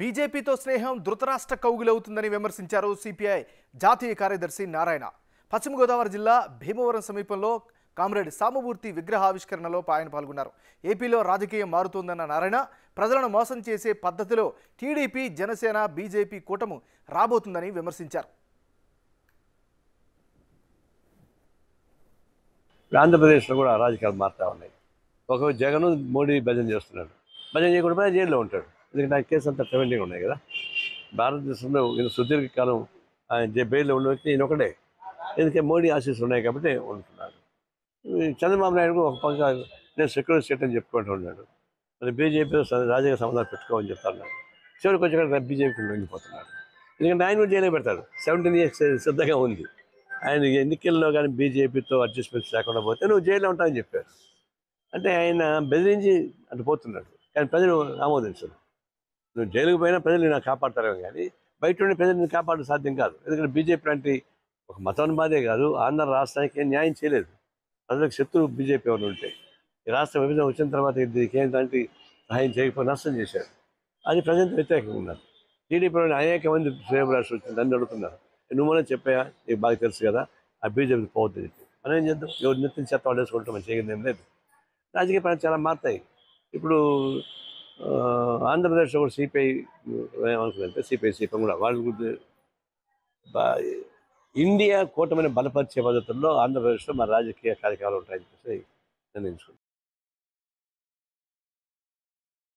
బీజేపీతో స్నేహం ధృతరాష్ట్ర కౌగులవుతుందని విమర్శించారు సిపిఐ జాతీయ కార్యదర్శి నారాయణ. పశ్చిమ గోదావరి జిల్లా భీమవరం సమీపంలో కామ్రేడ్ సామమూర్తి విగ్రహావిష్కరణలో ఆయన పాల్గొన్నారు. ఏపీలో రాజకీయం మారుతోందన్న నారాయణ ప్రజలను మోసం చేసే పద్ధతిలో టీడీపీ, జనసేన, బీజేపీ కూటమి రాబోతుందని విమర్శించారు. ఆంధ్రప్రదేశ్లో కూడా రాజకీయాలు మారుతూ ఉన్నాయి. ఒక జగన్ మోడీ భజన చేస్తున్నాడు, భజన చేయకుండా జైల్లో ఉంటాడు. ఎందుకంటే ఆ కేసు అంతా ట్రెండింగ్ ఉన్నాయి కదా. భారతదేశంలో ఈయన సుదీర్ఘకాలం ఆయన బెయిల్లో ఉన్న వ్యక్తి ఈయన ఒకటే. ఎందుకంటే మోడీ ఆశీస్సులు ఉన్నాయి కాబట్టి ఉంటున్నాడు. చంద్రబాబు నాయుడు ఒక పక్క నేను సెక్యులర్ స్టేట్ అని చెప్పుకుంటూ ఉన్నాడు. మరి బీజేపీతో రాజకీయ సంబంధాలు పెట్టుకోమని చెప్తున్నాడు. చివరికి వచ్చి బీజేపీకి లొంగిపోతున్నాడు. ఎందుకంటే ఆయన కూడా జైల్లో పెడతాడు. 17 years సిద్ధంగా ఉంది. ఆయన ఎన్నికల్లో కానీ బీజేపీతో అడ్జస్ట్మెంట్స్ లేకుండా పోతే నువ్వు జైల్లో ఉంటావని చెప్పారు. అంటే ఆయన బెదిరించి అటు పోతున్నాడు. కానీ ప్రజలు ఆమోదించరు. నువ్వు జైలుకు పోయినా ప్రజలు నేను కాపాడతారేమో కానీ బయట ఉండే ప్రజలు కాపాడడం సాధ్యం కాదు. ఎందుకంటే బీజేపీ లాంటి ఒక మతోన్మాదే కాదు, ఆంధ్ర రాష్ట్రానికి ఏం న్యాయం చేయలేదు. ప్రజలకు శత్రువు బీజేపీ ఎవరు ఉంటే ఈ రాష్ట్ర విభజన వచ్చిన తర్వాత దీనికి ఏంటంటే సహాయం చేయకపోతే నష్టం చేశారు. అది ప్రజలకు వ్యతిరేకంగా ఉన్నారు. టీడీపీలో అనేక మంది శ్రేయభిలాషులు వచ్చింది, నన్ను అడుగుతున్నారు. నువ్వు మనం చెప్పా, నీకు బాగా తెలుసు కదా, ఆ బీజేపీ పోవద్దని చెప్పి మనం ఏం చేద్దాం? ఎవరు నెత్తిన చెత్త వాడేసుకుంటాం, మనం చేయడం ఏం లేదు. రాజకీయ పనులు చాలా మారుతాయి. ఇప్పుడు ఆంధ్రప్రదేశ్లో కూడా సిపిఐ ఏమనుకుందంటే సిపిఐ కూడా వాళ్ళు ఇండియా కూటమిని బలపరిచే పద్ధతుల్లో ఆంధ్రప్రదేశ్లో మన రాజకీయ కార్యక్రమాలు ఉంటాయని చెప్పి నిర్ణయించుకుంటాం.